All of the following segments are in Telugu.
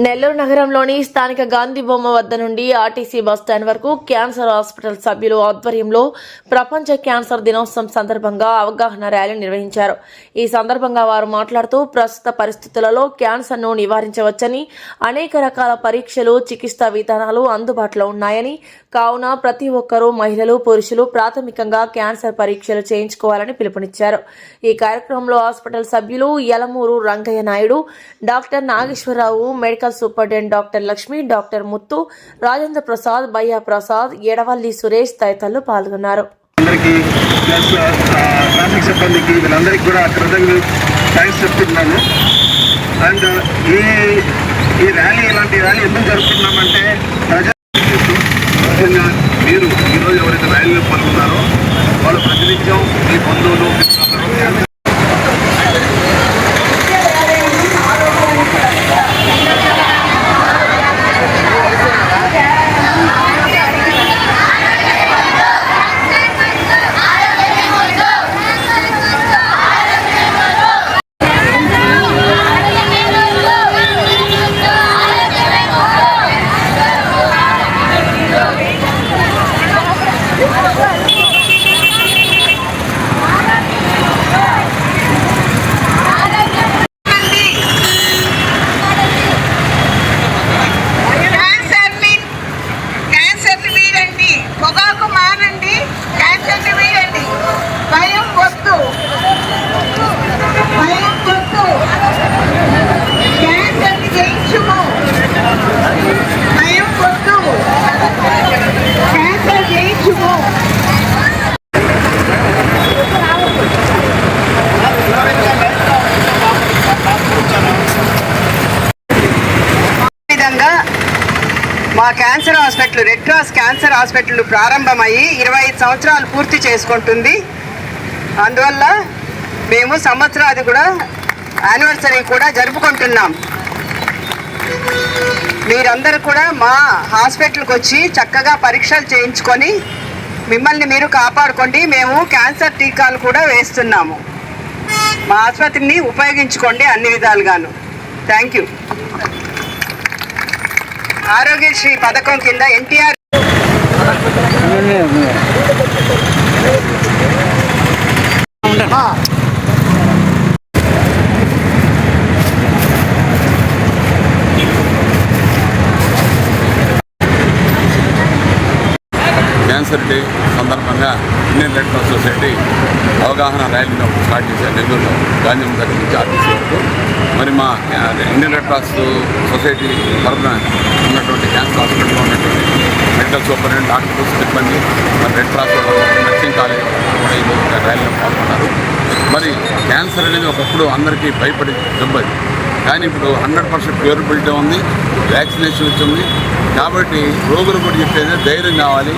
నెల్లూరు నగరంలోని స్థానిక గాంధీ బొమ్మ వద్ద నుండి ఆర్టీసీ బస్టాండ్ వరకు క్యాన్సర్ హాస్పిటల్ సభ్యులు ఆధ్వర్యంలో ప్రపంచ క్యాన్సర్ దినోత్సవం సందర్భంగా అవగాహన ర్యాలీ నిర్వహించారు. ఈ సందర్భంగా వారు మాట్లాడుతూ ప్రస్తుత పరిస్థితులలో క్యాన్సర్ను నివారించవచ్చని, అనేక రకాల పరీక్షలు, చికిత్సా విధానాలు అందుబాటులో ఉన్నాయని, కావున ప్రతి ఒక్కరూ మహిళలు, పురుషులు ప్రాథమికంగా క్యాన్సర్ పరీక్షలు చేయించుకోవాలని పిలుపునిచ్చారు. ఈ కార్యక్రమంలో హాస్పిటల్ సభ్యులు Yalamuru Rangaiah Naidu, doctor Nageswara Rao, medical superintendent doctor Lakshmi, doctor Muthu, Rajendra Prasad, Bayya Prasad, Edavalli Suresh తదితరులు పాల్గొన్నారు. ఈ ర్యాలీ ఇలాంటి ర్యాలీ ఎందుకు జరుపుతున్నామంటే మీరు ఈరోజు ఎవరైతే ర్యాలీలో పాల్గొన్నారో వాళ్ళు ప్రతినిత్యం మీ బంధువులు మా cancer hospital red cross cancer hospital ప్రారంభమయ్యి 25 సంవత్సరాలు పూర్తి చేసుకుంటుంది. అందువల్ల మేము సంవత్సరాది కూడా యానివర్సరీ కూడా జరుపుకుంటున్నాం. మీరందరూ కూడా మా హాస్పిటల్కి వచ్చి చక్కగా పరీక్షలు చేయించుకొని మిమ్మల్ని మీరు కాపాడుకోండి. మేము క్యాన్సర్ టీకాలు కూడా వేస్తున్నాము. మా ఆసుపత్రిని ఉపయోగించుకోండి అన్ని విధాలుగాను. Thank you. ఆరోగ్యశ్రీ పథకం కింద ఎన్టీఆర్ క్యాన్సర్ డే సందర్భంగా ఇండియన్ రెడ్ క్రాస్ సొసైటీ అవగాహన ర్యాలీని స్టార్ట్ చేశారు నెల్లూరులో గాంధీ దగ్గర నుంచి ఆర్టీసీ వరకు. మరి మా ఇండియన్ రెడ్ క్రాస్ సొసైటీ తరఫున ఉన్నటువంటి క్యాన్సర్ హాస్పిటల్లో ఉన్నటువంటి మెడికల్ సూపరింటెండెంట్ డాక్టర్స్, సిబ్బంది, మరి రెడ్ క్రాస్ నర్సింగ్ కాలేజ్ కూడా ఈరోజు ర్యాలీలో పాల్గొన్నారు. మరి క్యాన్సర్ అనేది ఒకప్పుడు అందరికీ భయపడి జబ్బు అది, కానీ ఇప్పుడు 100% క్యూరబిలిటీ ఉంది, వ్యాక్సినేషన్ వచ్చింది. కాబట్టి రోగులు కూడా చెప్పేది ధైర్యం కావాలి.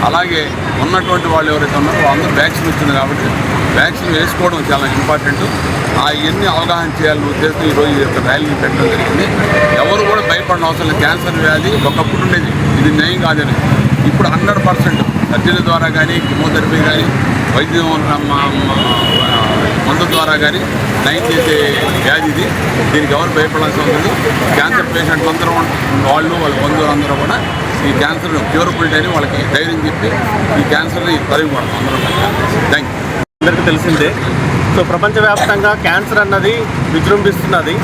అలాగే ఉన్నటువంటి వాళ్ళు ఎవరైతే ఉన్నారో వాళ్ళందరూ వ్యాక్సిన్ వచ్చింది కాబట్టి వ్యాక్సిన్ వేసుకోవడం చాలా ఇంపార్టెంట్. అవన్నీ అవగాహన చేయాలని ఉద్దేశం ఈరోజు ఈ యొక్క ర్యాలీని పెట్టడం జరిగింది. ఎవరు కూడా భయపడిన అవసరం లేదు. క్యాన్సర్ వ్యాధి ఒకప్పుడు ఉండేది, ఇది నయం కాదని. ఇప్పుడు 100% సర్జరీ ద్వారా కానీ, కెమోథెరపీ కానీ, వైద్యం మందు ద్వారా కానీ నయం చేసే వ్యాధి ఇది. దీనికి ఎవరు భయపడాల్సిన అవసరం లేదు. క్యాన్సర్ పేషెంట్లు అందరూ వాళ్ళ బంధువులందరూ కూడా ఈ క్యాన్సర్ క్యూరబిలిటీ అని వాళ్ళకి ధైర్యం చెప్పి ఈ క్యాన్సర్ని తరిగిపోవడం అందరూ. Thank you. అందరికీ తెలిసిందే. సో ప్రపంచవ్యాప్తంగా క్యాన్సర్ అన్నది విజృంభిస్తున్నది.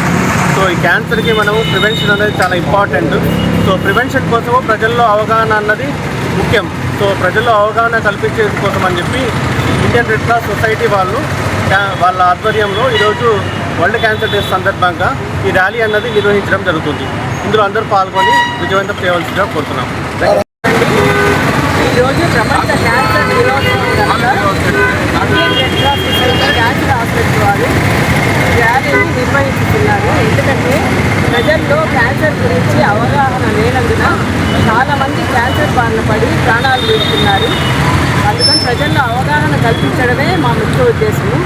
సో ఈ క్యాన్సర్కి మనము ప్రివెన్షన్ అనేది చాలా ఇంపార్టెంట్. సో ప్రివెన్షన్ కోసము ప్రజల్లో అవగాహన అన్నది ముఖ్యం. సో ప్రజల్లో అవగాహన కల్పించే కోసం అని చెప్పి ఇండియన్ రెడ్ క్రాస్ సొసైటీ వాళ్ళ ఆధ్వర్యంలో ఈరోజు వరల్డ్ క్యాన్సర్ డే సందర్భంగా ఈ ర్యాలీ అన్నది నిర్వహించడం జరుగుతుంది. ఇందులో అందరూ పాల్గొని విజయవంతం చేయవలసిందిగా కోరుతున్నాం. ఈరోజు ప్రపంచ క్యాన్సర్ దినోత్సవం Indian red cross society cancer hospital వారు ర్యాలీని నిర్వహిస్తున్నారు. ఎందుకంటే ప్రజల్లో క్యాన్సర్ గురించి అవగాహన లేనందున చాలామంది క్యాన్సర్ బారిన పడి ప్రాణాలు విడుతున్నారు. అందుకని ప్రజల్లో అవగాహన కల్పించడమే మా ముఖ్య ఉద్దేశము.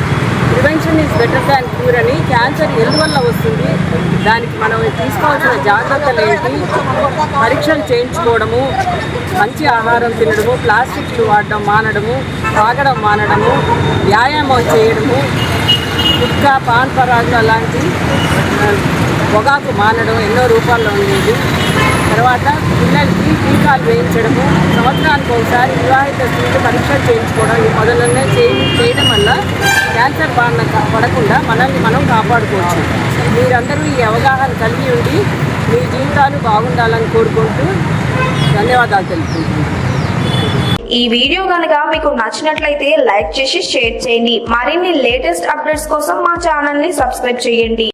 Prevention is better than cure అని. క్యాన్సర్ ఎందువల్ల వస్తుంది, దానికి మనం తీసుకోవాల్సిన జాగ్రత్తలు ఏంటి, పరీక్షలు చేయించుకోవడము, మంచి ఆహారం తినడము, ప్లాస్టిక్లు వాడడం మానడము, తాగడం మానడము, వ్యాయామం చేయడము, గుట్కా, పాన్ పరాగు అలాంటి పొగాకు మానడం ఎన్నో రూపాల్లో ఉండేది. తర్వాత పిల్లలకి టీకాలు వేయించడము, సంవత్సరానికి ఒకసారి వివాహిత స్త్రీలు పరీక్షలు చేయించుకోవడం ఈ మొదలనే చేయడం వల్ల క్యాన్సర్ బారిన పడకుండా మనల్ని మనం కాపాడుకోవచ్చు. మీరందరూ ఈ అవగాహన కలిగి ఉండి మీ జీవితాలు బాగుండాలని కోరుకుంటూ ధన్యవాదాలు తెలుపుకుంటున్నాను. ఈ వీడియో కనుక మీకు నచ్చినట్లయితే లైక్ చేసి షేర్ చేయండి. మరిన్ని లేటెస్ట్ అప్డేట్స్ కోసం మా ఛానల్ ని సబ్స్క్రైబ్ చేయండి.